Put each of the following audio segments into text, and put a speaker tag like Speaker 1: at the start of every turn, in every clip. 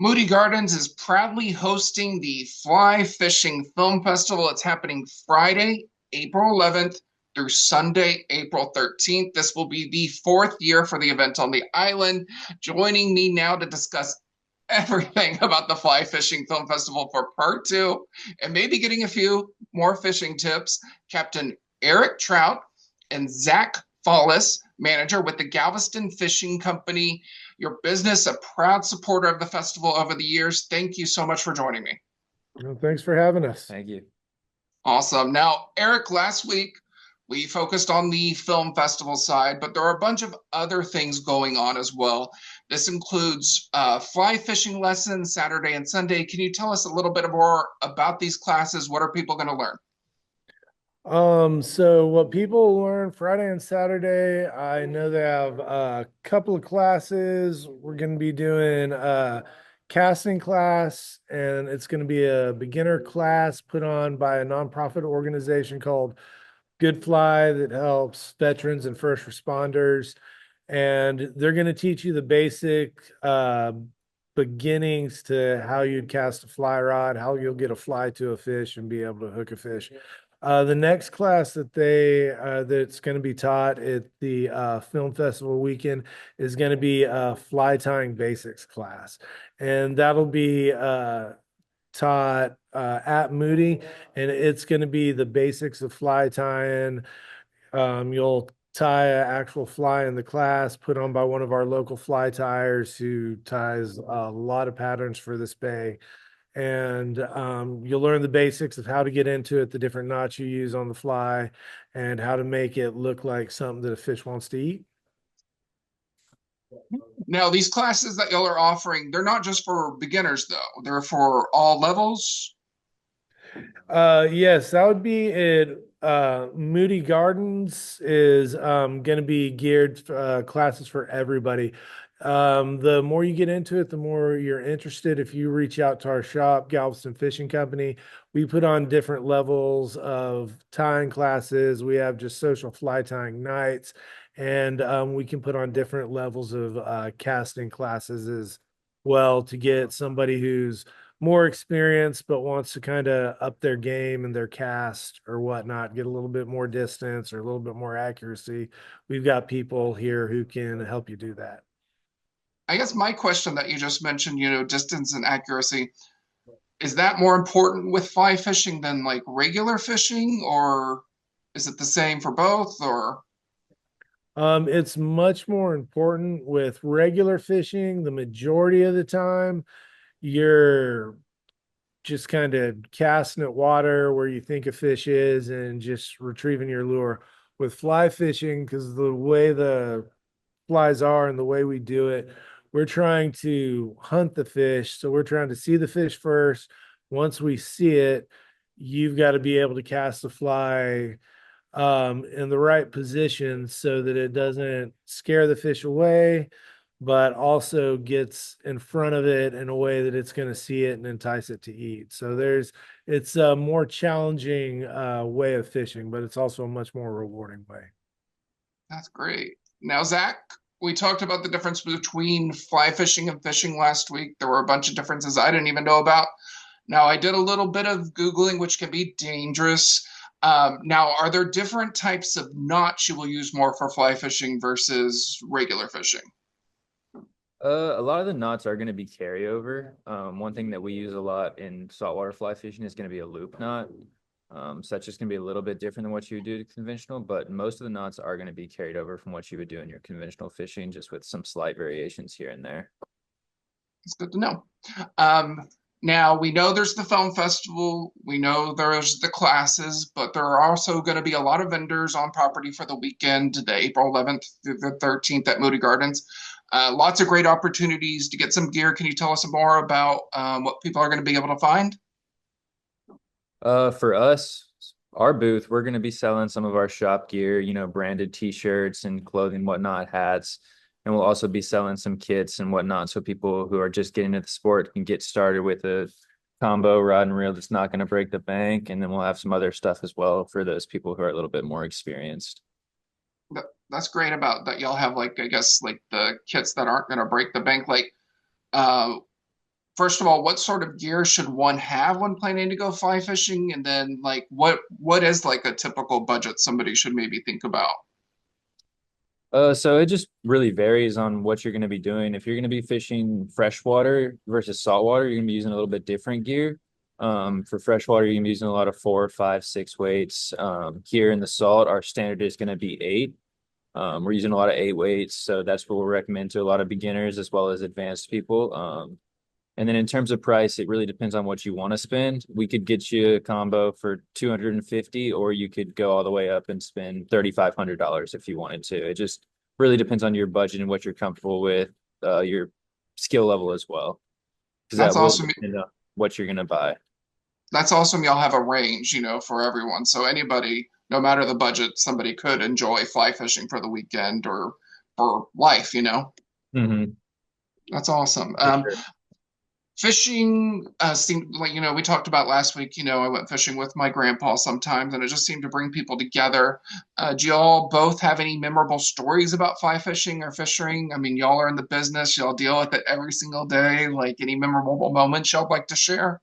Speaker 1: Moody Gardens is proudly hosting the Fly Fishing Film Festival. It's happening Friday, April 11th through Sunday, April 13th. This will be the fourth year for the event on the island. Joining me now to discuss everything about the Fly Fishing Film Festival for part two and maybe getting a few more fishing tips, Captain Eric Trout and Zach Follis, manager with the Galveston Fishing Company, your business, a proud supporter of the festival over the years. Thank you so much for joining me.
Speaker 2: Well, thanks for having us.
Speaker 3: Thank you.
Speaker 1: Awesome. Now, Eric, last week we focused on the film festival side, but there are a bunch of other things going on as well. This includes fly fishing lessons Saturday and Sunday. Can you tell us a little bit more about these classes? What are people going to learn?
Speaker 2: So what people learn Friday and Saturday, I know they have a couple of classes. We're going to be doing a casting class, and it's going to be a beginner class put on by a nonprofit organization called Good Fly that helps veterans and first responders. And they're going to teach you the basic beginnings to how you'd cast a fly rod, how you'll get a fly to a fish and be able to hook a fish. The next class that's going to be taught at the film festival weekend is going to be a fly tying basics class, and that'll be taught at Moody, and it's going to be the basics of fly tying. You'll tie an actual fly in the class, put on by one of our local fly tyers who ties a lot of patterns for this bay. And you'll learn the basics of how to get into it, the different knots you use on the fly, and how to make it look like something that a fish wants to eat.
Speaker 1: Now, these classes that y'all are offering, they're not just for beginners, though. They're for all levels.
Speaker 2: Yes, that would be it. Moody Gardens is going to be geared classes for everybody. The more you get into it, the more you're interested. If you reach out to our shop, Galveston Fishing Company, we put on different levels of tying classes. We have just social fly tying nights, and we can put on different levels of casting classes as well to get somebody who's more experienced but wants to kind of up their game and their cast or whatnot, get a little bit more distance or a little bit more accuracy. We've got people here who can help you do that.
Speaker 1: I guess my question that you just mentioned, distance and accuracy, is that more important with fly fishing than like regular fishing, or is it the same for both? Or
Speaker 2: It's much more important with regular fishing. The majority of the time, you're just kind of casting at water where you think a fish is and just retrieving your lure. With fly fishing, because the way the flies are and the way we do it, we're trying to hunt the fish. So we're trying to see the fish first. Once we see it, you've got to be able to cast the fly in the right position so that it doesn't scare the fish away, but also gets in front of it in a way that it's going to see it and entice it to eat. So it's a more challenging way of fishing, but it's also a much more rewarding way.
Speaker 1: that's great. Now, Zach, we talked about the difference between fly fishing and fishing last week. There were a bunch of differences I didn't even know about. Now, I did a little bit of Googling, which can be dangerous. Now, are there different types of knots you will use more for fly fishing versus regular fishing?
Speaker 3: A lot of the knots are going to be carryover. One thing that we use a lot in saltwater fly fishing is going to be a loop knot. So that's just going to be a little bit different than what you would do to conventional, but most of the knots are going to be carried over from what you would do in your conventional fishing, just with some slight variations here and there.
Speaker 1: It's good to know. Now, we know there's the film festival, we know there's the classes, but there are also going to be a lot of vendors on property for the weekend, the April 11th through the 13th at Moody Gardens. Lots of great opportunities to get some gear. Can you tell us more about what people are going to be able to find?
Speaker 3: For us, our booth, we're going to be selling some of our shop gear, branded t-shirts and clothing, whatnot, hats. And we'll also be selling some kits and whatnot. So people who are just getting into the sport can get started with a combo rod and reel that's not going to break the bank. And then we'll have some other stuff as well for those people who are a little bit more experienced.
Speaker 1: That's great about that. Y'all have like, I guess, like the kits that aren't going to break the bank. Like, uh, first of all, what sort of gear should one have when planning to go fly fishing? And then like what is like a typical budget somebody should maybe think about?
Speaker 3: So it just really varies on what you're going to be doing. If you're going to be fishing freshwater versus saltwater, you're going to be using a little bit different gear. For freshwater, you're going to be using a lot of 4, 5, 6 weights. Here in the salt, our standard is going to be 8. We're using a lot of 8 weights, so that's what we'll recommend to a lot of beginners as well as advanced people. And then in terms of price, it really depends on what you want to spend. We could get you a combo for 250, or you could go all the way up and spend $3,500 if you wanted to. It just really depends on your budget and what you're comfortable with, your skill level as well, because
Speaker 1: That's
Speaker 3: that will
Speaker 1: awesome.
Speaker 3: depend on what you're going to buy.
Speaker 1: That's awesome. Y'all have a range, for everyone. So anybody, no matter the budget, somebody could enjoy fly fishing for the weekend or for life.
Speaker 3: Hmm.
Speaker 1: That's awesome.
Speaker 3: For sure.
Speaker 1: Fishing seemed like, we talked about last week, I went fishing with my grandpa sometimes, and it just seemed to bring people together. Do y'all both have any memorable stories about fly fishing or fishing? I mean, y'all are in the business, y'all deal with it every single day. Like any memorable moments y'all like to share?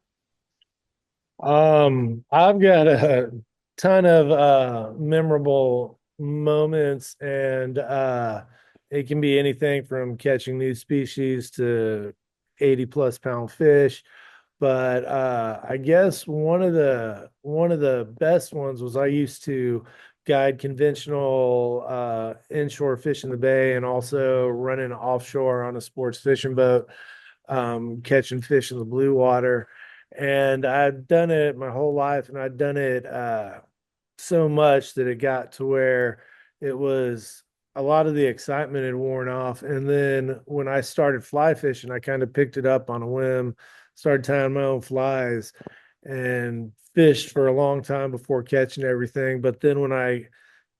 Speaker 2: I've got a ton of memorable moments, and it can be anything from catching new species to 80 plus pound fish. But I guess one of the best ones was I used to guide conventional inshore fish in the bay and also running offshore on a sports fishing boat, catching fish in the blue water. And I'd done it my whole life, and I'd done it so much that it got to where it was a lot of the excitement had worn off. And then when I started fly fishing, I kind of picked it up on a whim, started tying my own flies and fished for a long time before catching everything. But then when I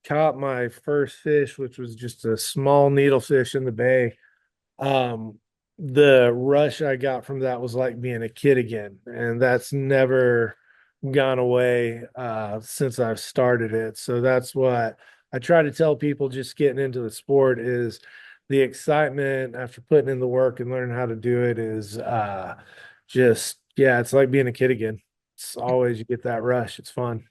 Speaker 2: caught my first fish, which was just a small needlefish in the bay, um, the rush I got from that was like being a kid again. And that's never gone away since I've started it. So that's what I try to tell people just getting into the sport is the excitement after putting in the work and learning how to do it is just, yeah, it's like being a kid again. It's always you get that rush. It's fun.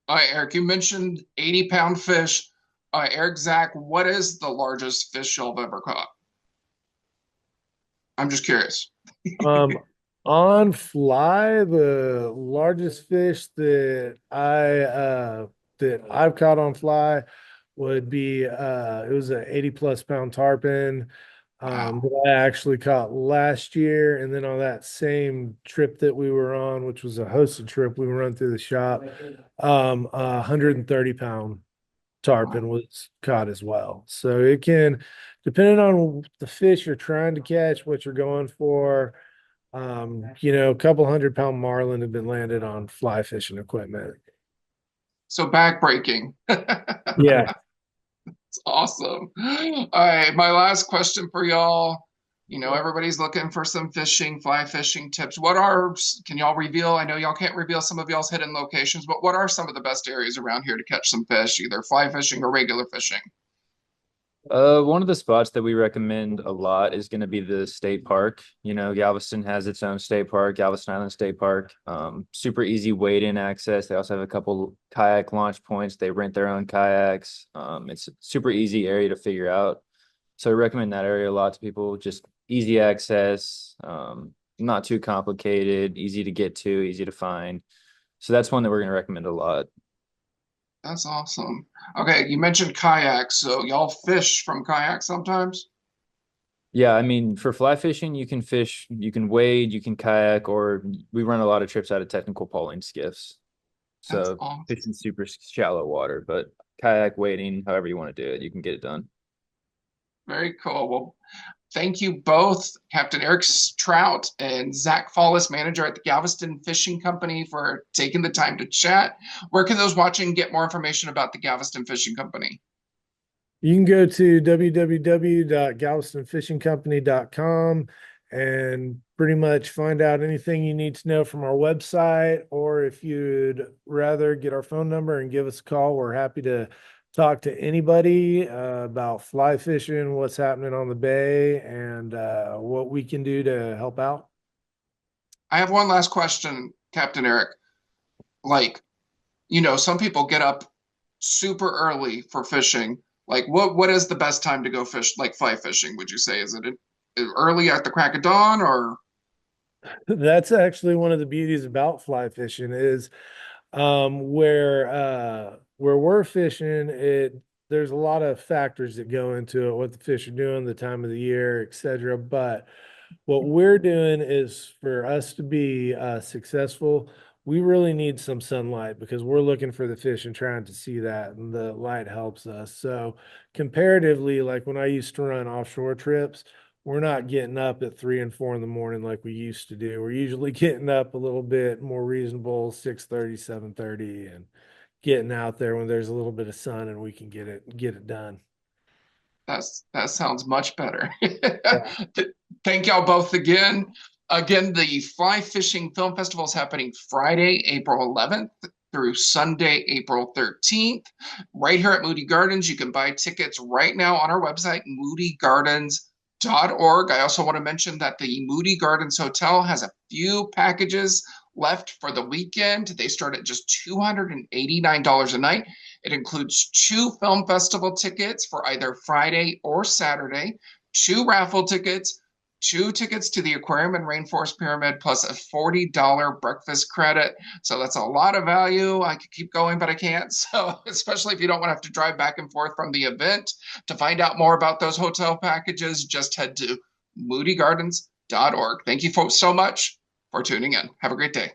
Speaker 1: All right, Eric, you mentioned 80-pound fish. Eric, Zach, what is the largest fish y'all have ever caught? I'm just curious.
Speaker 2: Um, on fly, the largest fish that I've caught on fly would be it was an 80 plus pound tarpon
Speaker 1: Wow.
Speaker 2: that I actually caught last year. And then on that same trip that we were on, which was a hosted trip, we were run through the shop, a 130 pound
Speaker 1: Wow.
Speaker 2: tarpon was caught as well. So it can, depending on the fish you're trying to catch, what you're going for, a couple 100 pound marlin have been landed on fly fishing equipment.
Speaker 1: So backbreaking.
Speaker 2: Yeah.
Speaker 1: It's awesome. All right, my last question for y'all. Everybody's looking for some fishing, fly fishing tips. Can y'all reveal? I know y'all can't reveal some of y'all's hidden locations, but what are some of the best areas around here to catch some fish, either fly fishing or regular fishing?
Speaker 3: One of the spots that we recommend a lot is going to be the state park. Galveston has its own state park, Galveston Island State Park. Super easy wade-in access. They also have a couple kayak launch points. They rent their own kayaks. It's a super easy area to figure out. So I recommend that area a lot to people. Just easy access, not too complicated, easy to get to, easy to find. So that's one that we're going to recommend a lot.
Speaker 1: That's awesome. Okay, you mentioned kayaks, so y'all fish from kayaks sometimes?
Speaker 3: Yeah, I mean, for fly fishing, you can fish, you can wade, you can kayak, or we run a lot of trips out of technical poling skiffs.
Speaker 1: That's
Speaker 3: So
Speaker 1: awesome.
Speaker 3: fishing super shallow water, but kayak wading, however you want to do it, you can get it done.
Speaker 1: Very cool. Well, thank you both, Captain Eric Trout and Zach Follis, manager at the Galveston Fishing Company, for taking the time to chat. Where can those watching get more information about the Galveston Fishing Company?
Speaker 2: You can go to www.galvestonfishingcompany.com and pretty much find out anything you need to know from our website. Or if you'd rather get our phone number and give us a call, we're happy to talk to anybody about fly fishing, what's happening on the bay, and what we can do to help out.
Speaker 1: I have one last question, Captain Eric. Like, some people get up super early for fishing. Like, what is the best time to go fish, like fly fishing, would you say? Is it early at the crack of dawn, or
Speaker 2: That's actually one of the beauties about fly fishing is where we're fishing, there's a lot of factors that go into it, what the fish are doing, the time of the year, etc. But what we're doing is for us to be successful, we really need some sunlight because we're looking for the fish and trying to see that, and the light helps us. So comparatively, like when I used to run offshore trips, we're not getting up at 3 and 4 in the morning like we used to do. We're usually getting up a little bit more reasonable, 6:30, 7:30, and getting out there when there's a little bit of sun and we can get it done.
Speaker 1: that sounds much better.
Speaker 2: Yeah.
Speaker 1: Thank y'all both again. Again, the Fly Fishing Film Festival is happening Friday, April 11th through Sunday, April 13th, right here at Moody Gardens. You can buy tickets right now on our website, moodygardens.org. I also want to mention that the Moody Gardens Hotel has a few packages left for the weekend. They start at just $289 a night. It includes 2 film festival tickets for either Friday or Saturday, 2 raffle tickets, 2 tickets to the aquarium and rainforest pyramid, plus a $40 breakfast credit. So that's a lot of value. I could keep going, but I can't. So especially if you don't want to have to drive back and forth from the event. To find out more about those hotel packages, just head to moodygardens.org. Thank you folks so much for tuning in. Have a great day.